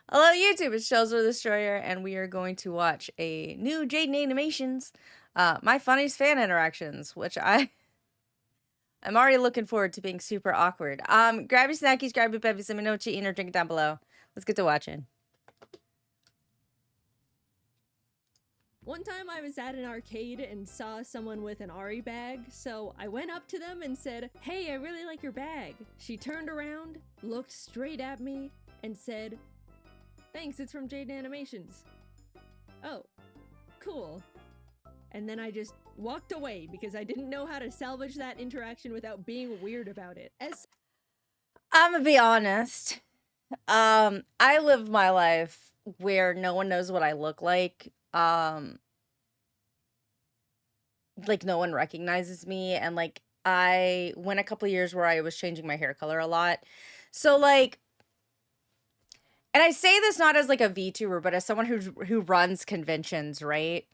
Hello YouTube, it's Charizard the Destroyer, and we are going to watch a new Jaiden animations, my funniest fan interactions, which I'm already looking forward to being super awkward. Grab your snackies, grab your bevies, let me know what you're eating or drinking down below. Let's get to watching. One time I was at an arcade and saw someone with an Ari bag, so I went up to them and said, "Hey, I really like your bag." She turned around, looked straight at me, and said, "Thanks, it's from Jaiden Animations." "Oh, cool." And then I just walked away because I didn't know how to salvage that interaction without being weird about it. I'm gonna be honest. I live my life where no one knows what I look like. Like no one recognizes me, and like I went a couple years where I was changing my hair color a lot. So like, and I say this not as like a VTuber, but as someone who runs conventions, right?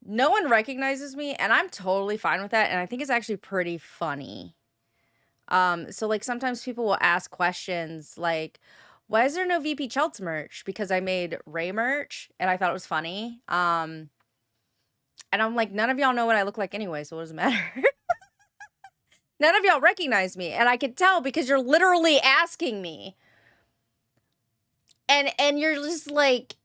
No one recognizes me, and I'm totally fine with that, and I think it's actually pretty funny. So like sometimes people will ask questions like, why is there no VP Chelts merch? Because I made Ray merch and I thought it was funny. And I'm like, none of y'all know what I look like anyway, so what does it matter? None of y'all recognize me, and I could tell because you're literally asking me. And you're just like,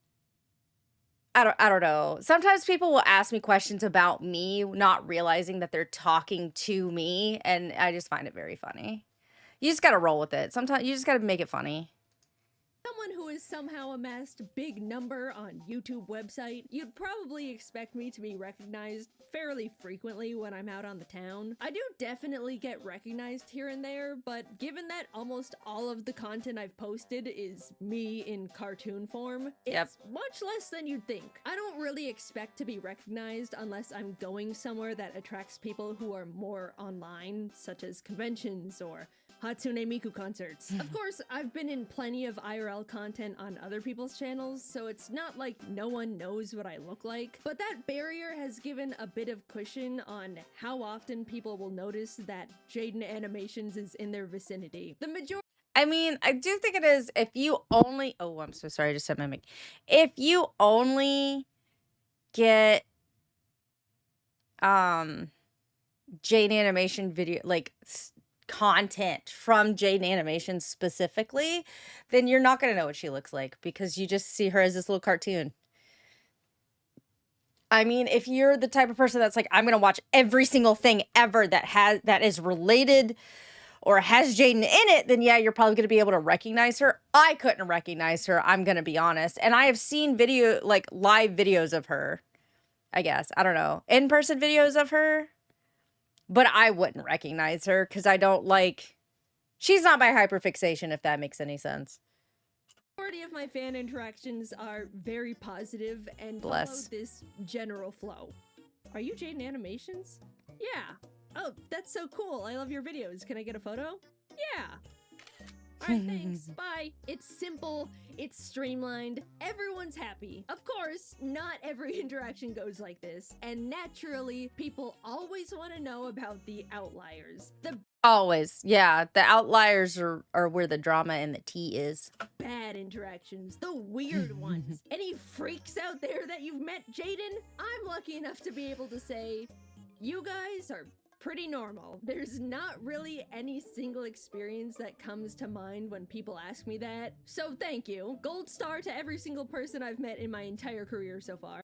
I don't know. Sometimes people will ask me questions about me, not realizing that they're talking to me, and I just find it very funny. You just gotta roll with it. Sometimes you just gotta make it funny. Someone who has somehow amassed big number on YouTube website, you'd probably expect me to be recognized fairly frequently when I'm out on the town. I do definitely get recognized here and there, but given that almost all of the content I've posted is me in cartoon form, it's much less than you'd think. I don't really expect to be recognized unless I'm going somewhere that attracts people who are more online, such as conventions or Hatsune Miku concerts. Of course, I've been in plenty of IRL content on other people's channels, so it's not like no one knows what I look like, but that barrier has given a bit of cushion on how often people will notice that Jaiden Animations is in their vicinity. The majority I mean, I do think it is if you only... Oh, I'm so sorry, I just said my mic. If you only get Jaiden Animation video, like content from Jaiden Animation specifically, then you're not going to know what she looks like because you just see her as this little cartoon. I mean, if you're the type of person that's like, I'm going to watch every single thing ever that is related or has Jaiden in it, then yeah, you're probably going to be able to recognize her. I couldn't recognize her, I'm going to be honest. And I have seen live videos of her, I guess. I don't know. In-person videos of her. But I wouldn't recognize her because I don't like... She's not my hyperfixation, if that makes any sense. majority of my fan interactions are very positive and follow this general flow. "Are you Jaiden Animations?" "Yeah." "Oh, that's so cool. I love your videos. Can I get a photo?" "Yeah." "Alright, thanks. Bye." It's simple, it's streamlined, everyone's happy. Of course, not every interaction goes like this, and naturally, people always want to know about the outliers. Always. Yeah, the outliers are where the drama and the tea is. Bad interactions, the weird ones. Any freaks out there that you've met Jaiden? I'm lucky enough to be able to say, you guys are pretty normal. There's not really any single experience that comes to mind when people ask me that. So thank you. Gold star to every single person I've met in my entire career so far.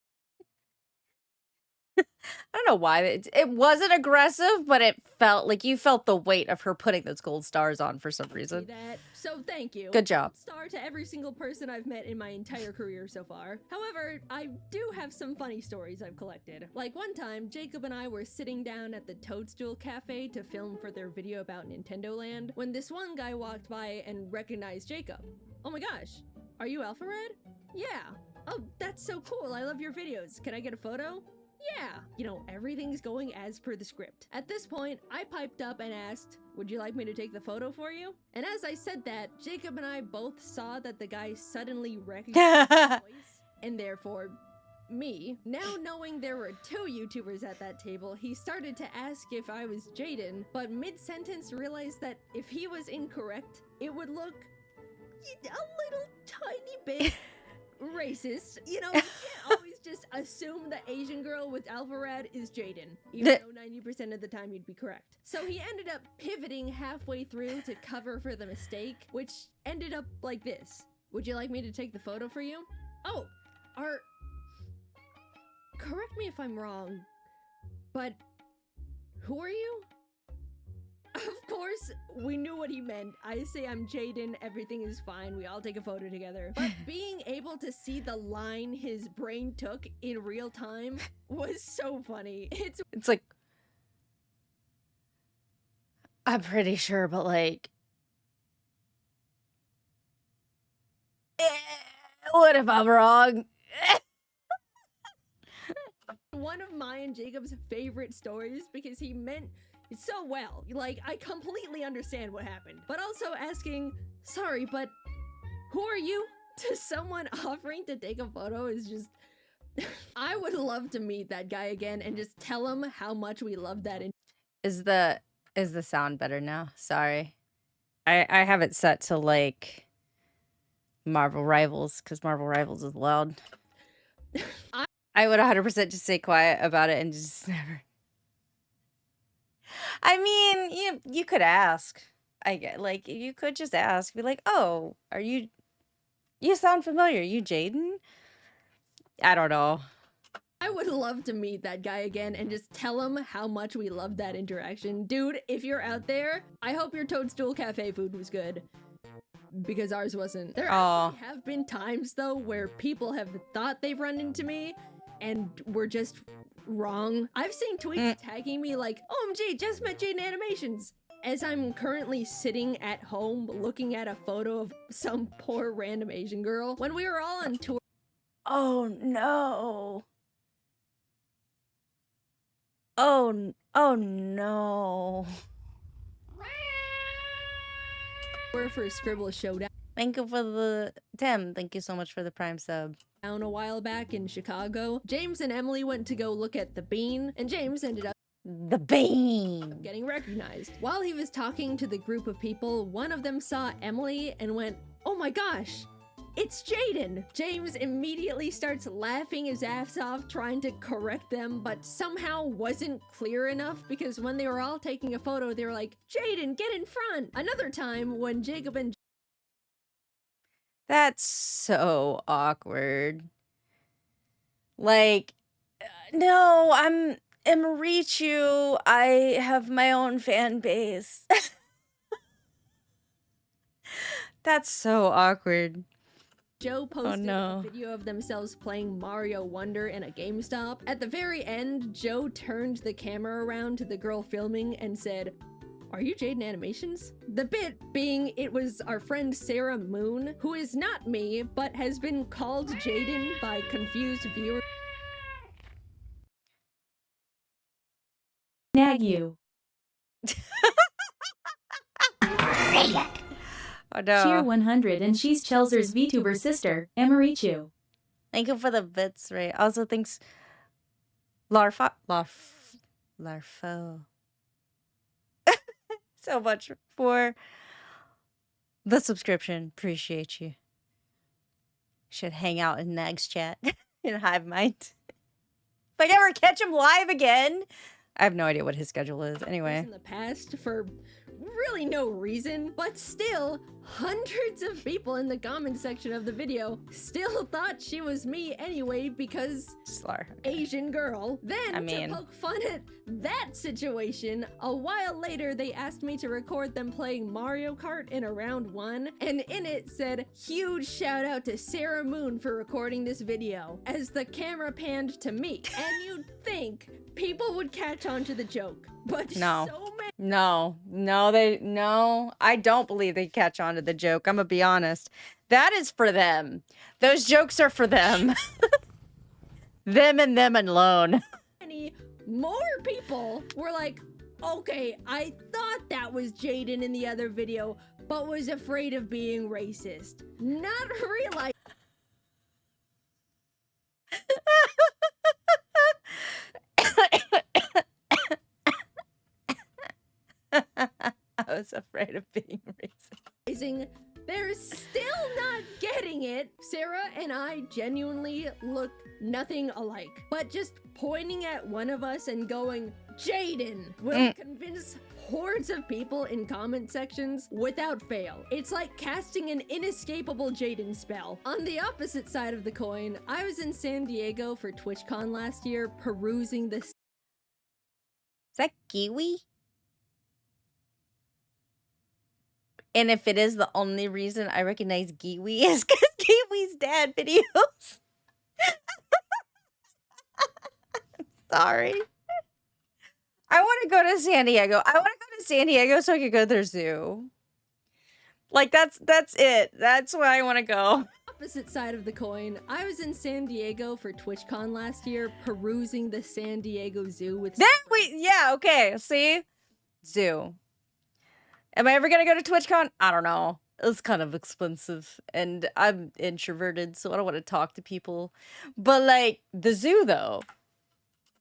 I don't know why. It wasn't aggressive, but it felt like you felt the weight of her putting those gold stars on for some reason. So thank you. Good job. Gold star to every single person I've met in my entire career so far. However, I do have some funny stories I've collected. Like one time, Jacob and I were sitting down at the Toadstool Cafe to film for their video about Nintendo Land when this one guy walked by and recognized Jacob. "Oh my gosh, are you Alpha Red?" "Yeah." "Oh, that's so cool. I love your videos. Can I get a photo?" "Yeah." You know, everything's going as per the script. At this point, I piped up and asked, "Would you like me to take the photo for you?" And as I said that, Jacob and I both saw that the guy suddenly recognized my voice, and therefore me. Now knowing there were two YouTubers at that table, he started to ask if I was Jaiden, but mid-sentence realized that if he was incorrect, it would look a little tiny bit racist. You know, you can't always just assume the Asian girl with alpha rad is Jaiden, even though 90% of the time you'd be correct. So he ended up pivoting halfway through to cover for the mistake, which ended up like this. Would you like me to take the photo for you? Oh, correct me if I'm wrong, but who are you? Of course, we knew what he meant. I say I'm Jaiden, everything is fine, we all take a photo together. But being able to see the line his brain took in real time was so funny. It's like, I'm pretty sure, but like, what if I'm wrong? One of my and Jacob's favorite stories because he meant so well. Like, I completely understand what happened. But also asking, sorry, but who are you? To someone offering to take a photo is just... I would love to meet that guy again and just tell him how much we love that. Is the sound better now? Sorry. I have it set to like Marvel Rivals because Marvel Rivals is loud. I would 100% just stay quiet about it and just never. I mean, you could ask. I get like you could just ask, be like, "Oh, are you? You sound familiar. You Jaiden?" I don't know. I would love to meet that guy again and just tell him how much we love that interaction. Dude, if you're out there, I hope your Toadstool Cafe food was good. Because ours wasn't. There actually have been times, though, where people have thought they've run into me and were just wrong. I've seen tweets tagging me like, OMG, just met Jaiden Animations. As I'm currently sitting at home looking at a photo of some poor random Asian girl. When we were all on tour. Oh no. Oh no. For Scribble Showdown. Thank you for the Tim. Thank you so much for the Prime sub. A while back in Chicago, James and Emily went to go look at the bean, and James ended up the bean getting recognized. While he was talking to the group of people, one of them saw Emily and went, "Oh my gosh, it's Jaiden!" James immediately starts laughing his ass off, trying to correct them, but somehow wasn't clear enough because when they were all taking a photo, they were like, "Jaiden, get in front!" Another time when Jacob and That's so awkward. Like, no, I'm Richu. I have my own fan base. That's so awkward. Joe posted a video of themselves playing Mario Wonder in a GameStop. At the very end, Joe turned the camera around to the girl filming and said, "Are you Jaiden Animations?" The bit being it was our friend Sarah Moon, who is not me, but has been called Jaiden by confused viewers. Nag you. Oh no. Cheer 100 and she's Chelser's VTuber sister, Emerichu. Thank you for the bits, Ray. Also thanks Larfo so much for the subscription. Appreciate you. Should hang out in Nag's chat in Hive Mind. If I ever catch him live again. I have no idea what his schedule is. Anyway. In the past for really no reason, but still, hundreds of people in the comment section of the video still thought she was me anyway because Asian girl. Then to poke fun at that situation, a while later they asked me to record them playing Mario Kart in a round 1, and in it said, "Huge shout out to Sarah Moon for recording this video," as the camera panned to me. And you'd think people would catch on to the joke, but no. So many. No, I don't believe they catch on to the joke. I'm gonna be honest. That is for them. Those jokes are for them. Them and them alone. Many more people were like, okay, I thought that was Jaiden in the other video, but was afraid of being racist. Not realizing. I was afraid of being racist. There's still not getting it, Sarah and I genuinely look nothing alike. But just pointing at one of us and going, Jaiden, will convince hordes of people in comment sections without fail. It's like casting an inescapable Jaiden spell. On the opposite side of the coin, I was in San Diego for TwitchCon last year, perusing the... Is that Kiwi? And if it is, the only reason I recognize Kiwi is because Kiwi's dad videos. Sorry. I want to go to San Diego. I want to go to San Diego so I could go to their zoo. Like, that's it. That's why I want to go. Opposite side of the coin, I was in San Diego for TwitchCon last year, perusing the San Diego Zoo with... Yeah, okay. See? Zoo. Am I ever going to go to TwitchCon? I don't know. It's kind of expensive, and I'm introverted, so I don't want to talk to people. But, like, the zoo, though.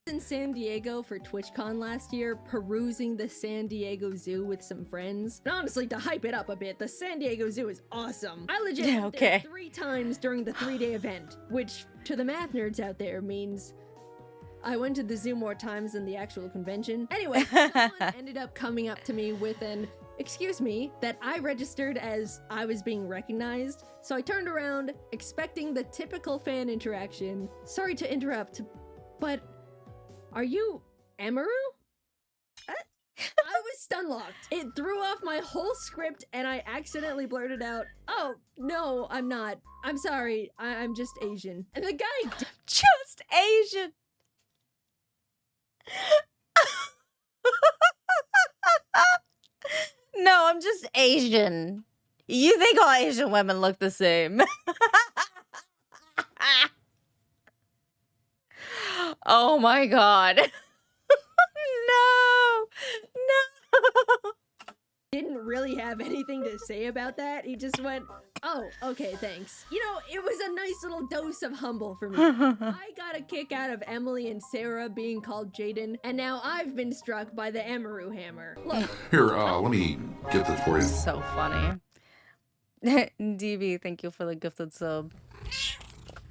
In San Diego for TwitchCon last year, perusing the San Diego Zoo with some friends. And honestly, to hype it up a bit, the San Diego Zoo is awesome. I legit went there 3 times during the 3-day event, which to the math nerds out there means I went to the zoo more times than the actual convention. Anyway, someone ended up coming up to me with an excuse me that I registered as I was being recognized. So I turned around, expecting the typical fan interaction. Sorry to interrupt, but are you Emaru? I was stun locked. It threw off my whole script and I accidentally blurted out, oh, no, I'm not. I'm sorry. I'm just Asian. And the guy just Asian. No, I'm just Asian. You think all Asian women look the same? Oh my god. No. Didn't really have anything to say about that. He just went, oh, okay, thanks. You know, it was a nice little dose of humble for me. I got a kick out of Emily and Sarah being called Jaiden, and now I've been struck by the Emaru hammer. Look. Here, let me get this for you. So funny. DB, thank you for the gifted sub.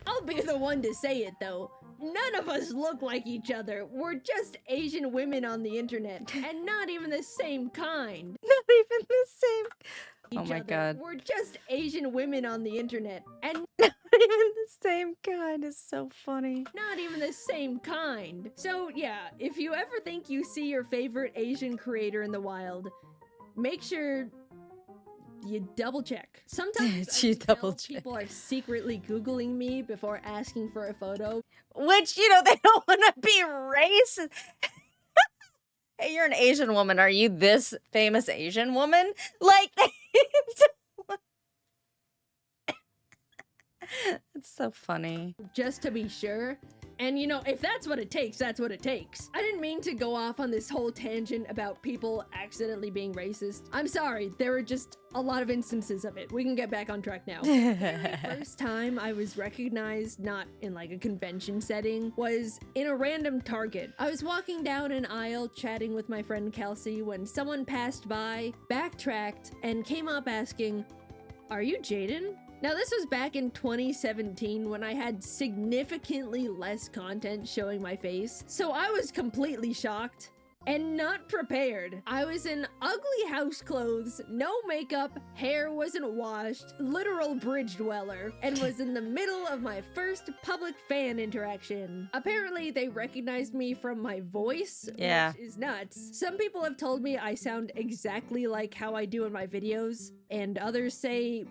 I'll be the one to say it, though. None of us look like each other. We're just Asian women on the internet, and not even the same kind. Not even the same. Oh my god. We're just Asian women on the internet, and not even the same kind. Is so funny. Not even the same kind. So yeah, if you ever think you see your favorite Asian creator in the wild, make sure you double check. Sometimes you double check. People are secretly Googling me before asking for a photo. Which, you know, they don't want to be racist. Hey, you're an Asian woman. Are you this famous Asian woman? Like, it's so funny. Just to be sure. And you know, if that's what it takes, that's what it takes. I didn't mean to go off on this whole tangent about people accidentally being racist. I'm sorry, there were just a lot of instances of it. We can get back on track now. The very first time I was recognized, not in like a convention setting, was in a random Target. I was walking down an aisle chatting with my friend Kelsey when someone passed by, backtracked, and came up asking, "Are you Jaiden?" Now, this was back in 2017 when I had significantly less content showing my face, so I was completely shocked and not prepared. I was in ugly house clothes, no makeup, hair wasn't washed, literal bridge dweller, and was in the middle of my first public fan interaction. Apparently, they recognized me from my voice, which is nuts. Some people have told me I sound exactly like how I do in my videos, and others say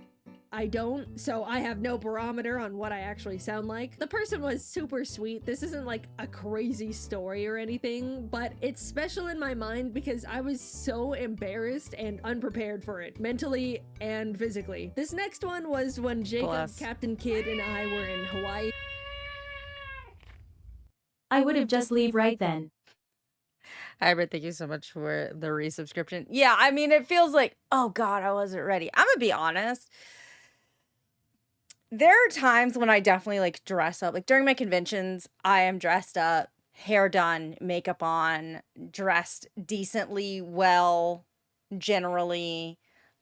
I don't, so I have no barometer on what I actually sound like. The person was super sweet. This isn't like a crazy story or anything, but it's special in my mind because I was so embarrassed and unprepared for it, mentally and physically. This next one was when Jacob, Captain Kidd, and I were in Hawaii. I would have just leave right then. Hybrid, thank you so much for the resubscription. Yeah, I mean, it feels like, oh god, I wasn't ready. I'm gonna be honest. There are times when I definitely like dress up. Like during my conventions, I am dressed up, hair done, makeup on, dressed decently well, generally.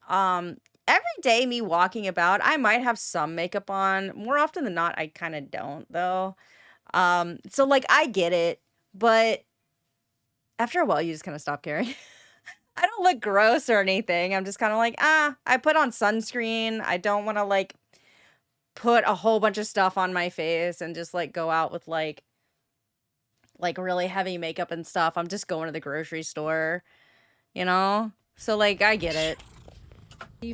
And every day me walking about, I might have some makeup on. More often than not, I kind of don't though. So like I get it, but after a while you just kind of stop caring. I don't look gross or anything. I'm just kind of like, I put on sunscreen. I don't want to like put a whole bunch of stuff on my face and just like go out with like really heavy makeup and stuff. I'm just going to the grocery store, you know? So like I get it.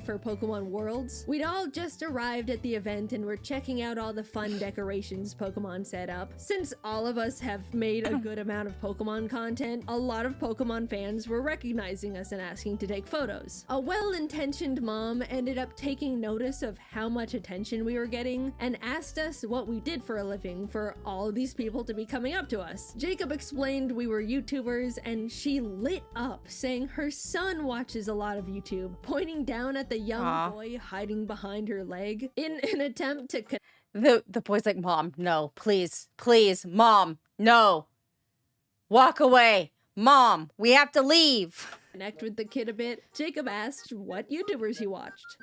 For Pokemon Worlds. We'd all just arrived at the event and were checking out all the fun decorations Pokemon set up. Since all of us have made a good amount of Pokemon content, a lot of Pokemon fans were recognizing us and asking to take photos. A well-intentioned mom ended up taking notice of how much attention we were getting and asked us what we did for a living for all of these people to be coming up to us. Jacob explained we were YouTubers and she lit up, saying her son watches a lot of YouTube, pointing down at the young boy hiding behind her leg in an attempt to the boy's like, Mom, no, please, Mom, no, walk away, Mom, we have to leave. Connect with the kid a bit. Jacob asked what YouTubers he watched.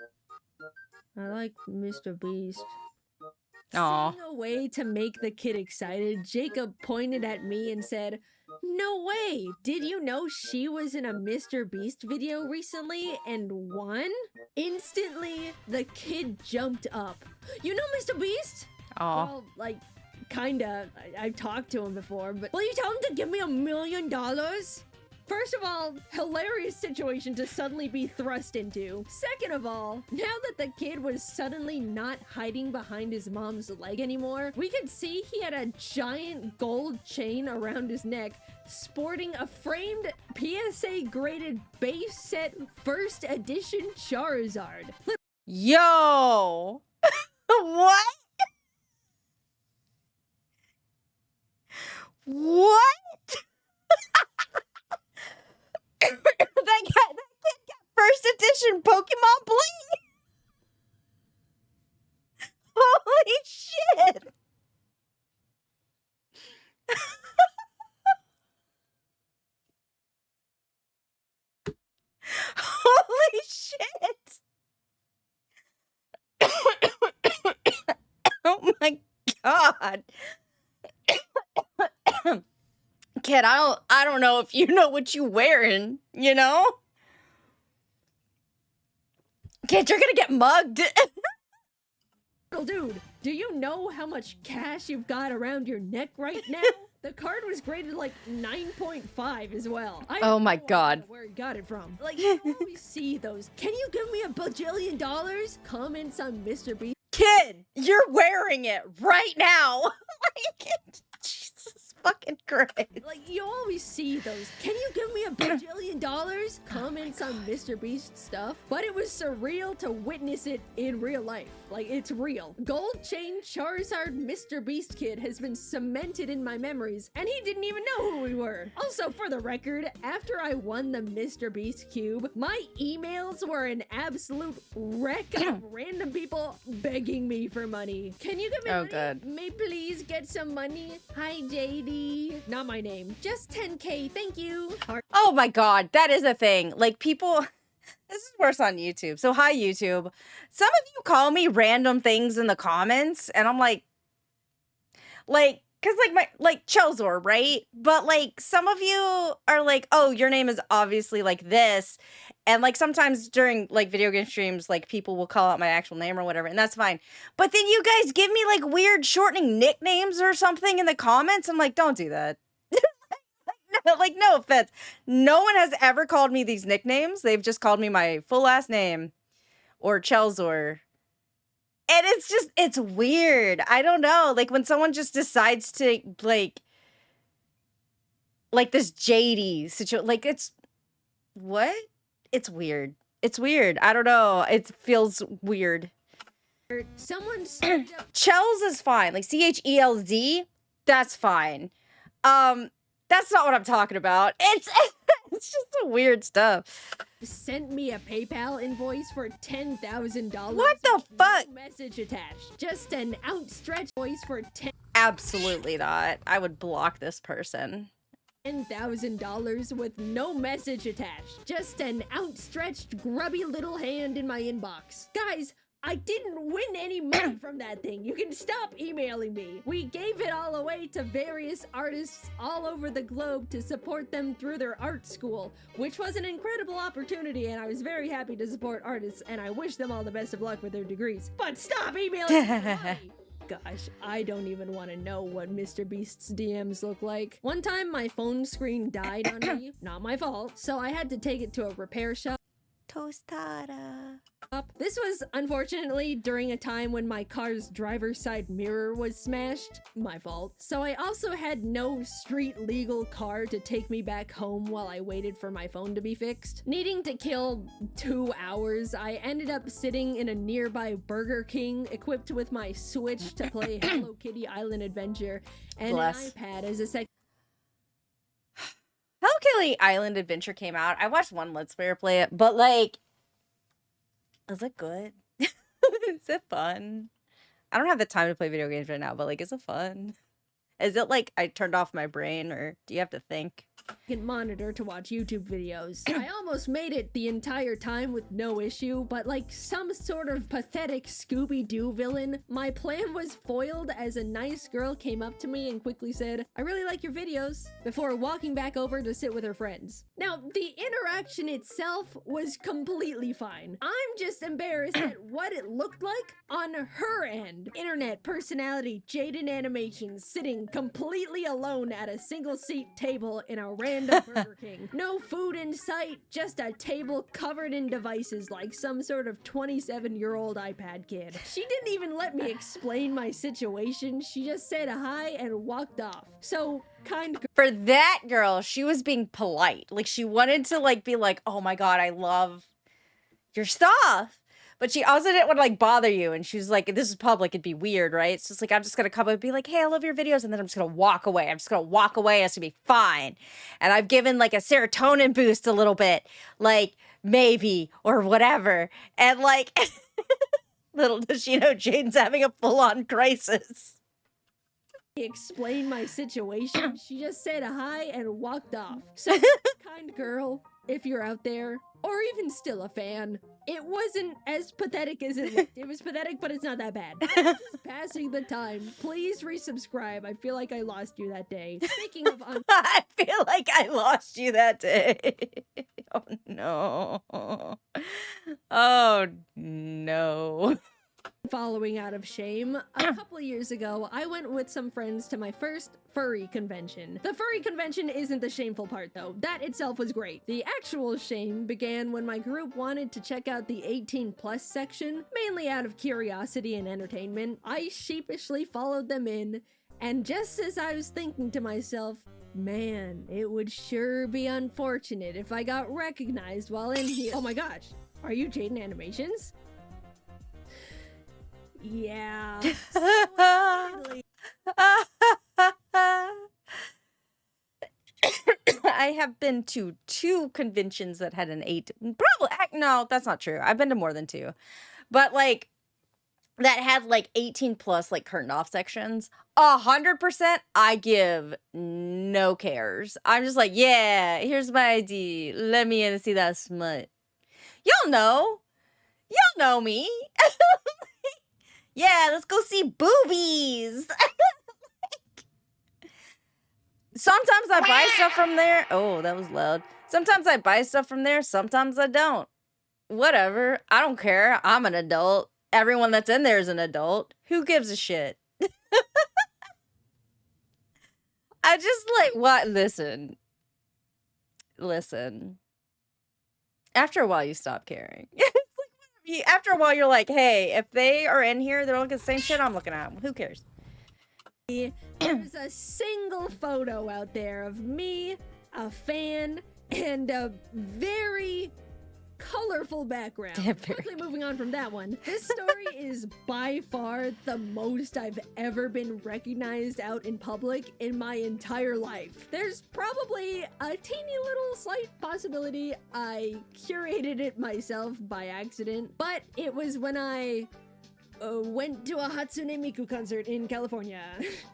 I like MrBeast. Seeing a way to make the kid excited, Jacob pointed at me and said, "No way! Did you know she was in a MrBeast video recently and won?" Instantly, the kid jumped up. "You know MrBeast?" Well, like, kinda. I've talked to him before, but will you tell him to give me $1 million? First of all, hilarious situation to suddenly be thrust into. Second of all, now that the kid was suddenly not hiding behind his mom's leg anymore, we could see he had a giant gold chain around his neck, sporting a framed PSA graded base set first edition Charizard. Yo! What? What? that kid got first edition Pokemon bling. Holy shit. Holy shit. Oh my god. Kid, I don't know if you know what you wearing, you know? Kid, you're gonna get mugged. Dude, do you know how much cash you've got around your neck right now? The card was graded like 9.5 as well. Oh my god. Where he got it from. Like, you always see those, "Can you give me $1 bajillion?" comments on MrBeast. Kid, you're wearing it right now. Like, Jesus fucking Christ. Like, you always see those, "Can you give me $1 bajillion?" comments on MrBeast stuff, but it was surreal to witness it in real life. Like, it's real. Gold chain Charizard MrBeast kid has been cemented in my memories, and he didn't even know who we were. Also, for the record, after I won the MrBeast cube, my emails were an absolute wreck of random people begging me for money. "Can you give me money? Good. May please get some money? Hi, JD." Not my name. Just 10K, thank you. Oh my god, that is a thing. Like, people... This is worse on YouTube. So, hi, YouTube. Some of you call me random things in the comments, and I'm like, because, like, Charizard, right? But, like, some of you are like, oh, your name is obviously, like, this. And, like, sometimes during, like, video game streams, like, people will call out my actual name or whatever, and that's fine. But then you guys give me, like, weird shortening nicknames or something in the comments. I'm like, don't do that. Like, no offense. No one has ever called me these nicknames. They've just called me my full last name or Charizard. And it's weird. I don't know. Like, when someone just decides to, like this JD situation, like, it's, what? It's weird. It's weird. I don't know. It feels weird. Someone's Chels is fine. Like, CHELZ, that's fine. That's not what I'm talking about. It's just the weird stuff. Sent me a PayPal invoice for $10,000. What the fuck? No message attached. Just an outstretched voice for 10. Absolutely not. I would block this person. $10,000 with no message attached. Just an outstretched, grubby little hand in my inbox. Guys, I didn't win any money from that thing. You can stop emailing me. We gave it all away to various artists all over the globe to support them through their art school, which was an incredible opportunity, and I was very happy to support artists, and I wish them all the best of luck with their degrees. But stop emailing me for money. Gosh, I don't even want to know what MrBeast's DMs look like. One time my phone screen died on me, not my fault, so I had to take it to a repair shop. Tostada. This was unfortunately during a time when my car's driver's side mirror was smashed. My fault. So I also had no street legal car to take me back home while I waited for my phone to be fixed. Needing to kill 2 hours, I ended up sitting in a nearby Burger King equipped with my Switch to play Hello Kitty Island Adventure and an iPad as a second. Hello Kitty Island Adventure came out. I watched one Let's Player play it, but like, is it good? Is it fun? I don't have the time to play video games right now, but like, is it fun? Is it like I turned off my brain, or do you have to think? Monitor to watch YouTube videos. I almost made it the entire time with no issue, but like some sort of pathetic Scooby-Doo villain, my plan was foiled as a nice girl came up to me and quickly said, "I really like your videos," before walking back over to sit with her friends. Now, the interaction itself was completely fine. I'm just embarrassed at what it looked like on her end. Internet personality Jaiden Animations sitting completely alone at a single seat table in a random Burger King. No food in sight, just a table covered in devices like some sort of 27-year-old iPad kid. She didn't even let me explain my situation. She just said hi and walked off. So, for that girl, she was being polite. Like, she wanted to like be like, "Oh my god, I love your stuff." But she also didn't want to like bother you, and she was like, "This is public, it'd be weird, right?" It's just like, I'm just gonna come and be like, "Hey, I love your videos," and then I'm just gonna walk away. I'm just gonna walk away. It's gonna be fine. And I've given like a serotonin boost a little bit, like maybe or whatever. And like, little does she know, Jaden's having a full-on crisis. Explain my situation. She just said hi and walked off. So, kind girl, if you're out there, or even still a fan, it wasn't as pathetic as it looked. It was pathetic, but it's not that bad. Just passing the time. Please resubscribe. I feel like I lost you that day. Speaking of I feel like I lost you that day. Oh no. Oh no. Following out of shame, a couple of years ago, I went with some friends to my first Furry convention. The Furry convention isn't the shameful part though. That itself was great. The actual shame began when my group wanted to check out the 18+ section, mainly out of curiosity and entertainment. I sheepishly followed them in, and just as I was thinking to myself, man, it would sure be unfortunate if I got recognized while in here. Oh my gosh, are you Jaiden Animations? Yeah. So I have been to 2 conventions that had an 8. Probably, no, that's not true. I've been to more than 2. But like, that had like 18+ like curtained off sections. 100% I give no cares. I'm just like, yeah, here's my ID. Let me in and see that smut. Y'all know me. Yeah, let's go see boobies. Sometimes I buy stuff from there. Oh, that was loud. Sometimes I buy stuff from there. Sometimes I don't. Whatever. I don't care. I'm an adult. Everyone that's in there is an adult. Who gives a shit? I just like, what? Listen. After a while, you stop caring. After a while, you're like, hey, if they are in here, they're looking at the same shit I'm looking at. Who cares? There's a single photo out there of me, a fan, and a very colorful background. Quickly moving on from that one. This story is by far the most I've ever been recognized out in public in my entire life. There's probably a teeny little slight possibility I curated it myself by accident, but it was when I went to a Hatsune Miku concert in California.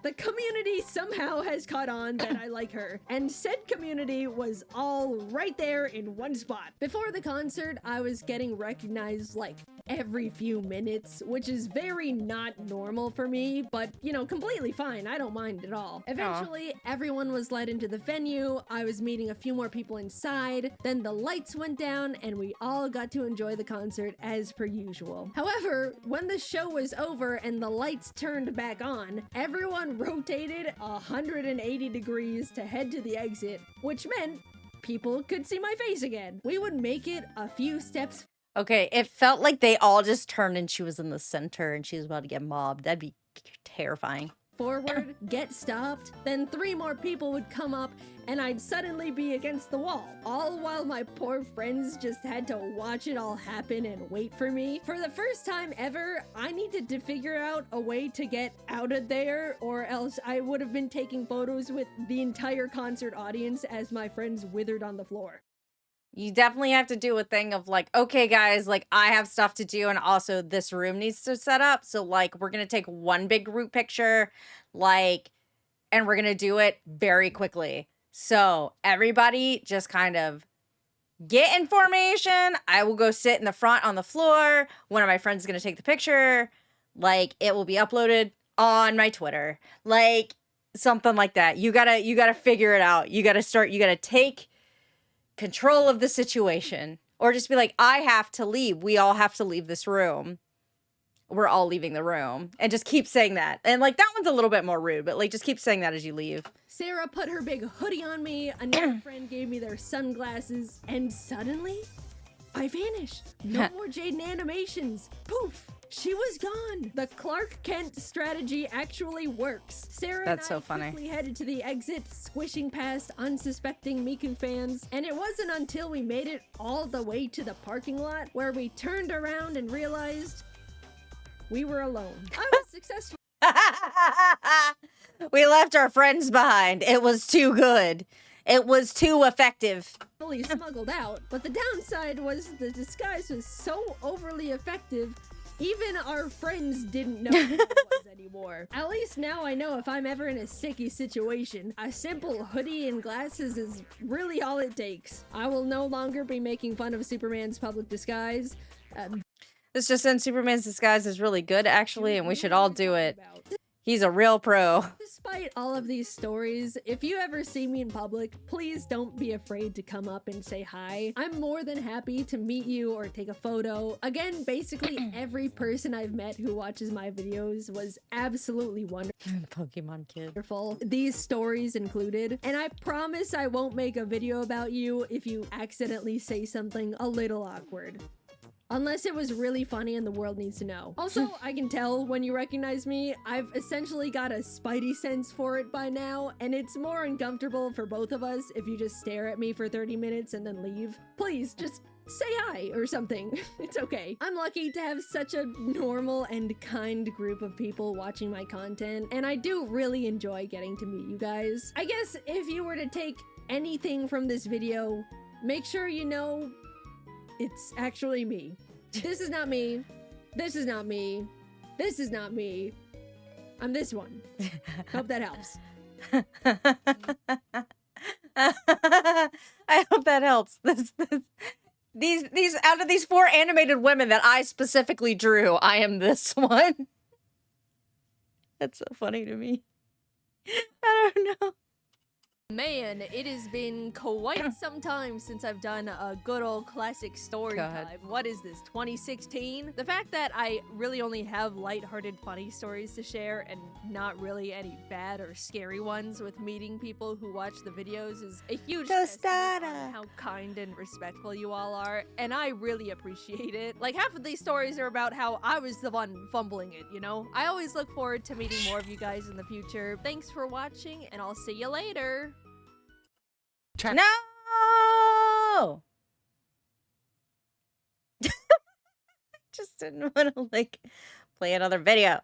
The community somehow has caught on that I like her, and said community was all right there in one spot. Before the concert, I was getting recognized like every few minutes, which is very not normal for me, but you know, completely fine. I don't mind at all. Eventually, everyone was led into the venue. I was meeting a few more people inside. Then the lights went down and we all got to enjoy the concert as per usual. However, when the show was over and the lights turned back on, everyone rotated 180 degrees to head to the exit, which meant people could see my face again. We would make it a few steps Okay, it felt like they all just turned and she was in the center and she was about to get mobbed. That'd be terrifying. forward, get stopped, then 3 more people would come up and I'd suddenly be against the wall. All while my poor friends just had to watch it all happen and wait for me. For the first time ever, I needed to figure out a way to get out of there, or else I would have been taking photos with the entire concert audience as my friends withered on the floor. You definitely have to do a thing of like, okay, guys, like I have stuff to do, and also this room needs to set up. So like, we're gonna take one big group picture, like, and we're gonna do it very quickly. So everybody just kind of get in formation. I will go sit in the front on the floor. One of my friends is gonna take the picture. Like, it will be uploaded on my Twitter, like something like that. You gotta figure it out. You gotta take control of the situation, or just be like, I have to leave. We all have to leave this room. We're all leaving the room, and just keep saying that. And like, that one's a little bit more rude, but like, just keep saying that as you leave. Sarah put her big hoodie on me, another friend gave me their sunglasses, and suddenly, I vanished. No more Jaiden animations. Poof! She was gone. The Clark Kent strategy actually works. Sarah That's and I so funny. quickly headed to the exit, squishing past unsuspecting Miku fans, and it wasn't until we made it all the way to the parking lot where we turned around and realized we were alone. I was successful. We left our friends behind. It was too good. It was too effective. Fully smuggled out, but the downside was the disguise was so overly effective, even our friends didn't know who it was anymore. At least now I know if I'm ever in a sticky situation, a simple hoodie and glasses is really all it takes. I will no longer be making fun of Superman's public disguise. This just in, Superman's disguise is really good, actually, and we should all do it. He's a real pro. Despite all of these stories, if you ever see me in public, please don't be afraid to come up and say hi. I'm more than happy to meet you or take a photo. Again, basically every person I've met who watches my videos was absolutely Pokemon kid. wonderful. These stories included. And I promise I won't make a video about you if you accidentally say something a little awkward. Unless it was really funny and the world needs to know. Also, I can tell when you recognize me, I've essentially got a spidey sense for it by now, and it's more uncomfortable for both of us if you just stare at me for 30 minutes and then leave. Please, just say hi or something. It's okay. I'm lucky to have such a normal and kind group of people watching my content, and I do really enjoy getting to meet you guys. I guess if you were to take anything from this video, make sure you know it's actually me. This is not me. This is not me. This is not me. I'm this one. Hope that helps. I hope that helps. These out of these 4 animated women that I specifically drew, I am this one. That's so funny to me. I don't know. Man, it has been quite some time since I've done a good old classic story God. time. What is this, 2016? The fact that I really only have lighthearted, funny stories to share and not really any bad or scary ones with meeting people who watch the videos is a huge testament on how kind and respectful you all are, and I really appreciate it. Like, half of these stories are about how I was the one fumbling it, you know? I always look forward to meeting more of you guys in the future. Thanks for watching, and I'll see you later. No! Just didn't want to like play another video.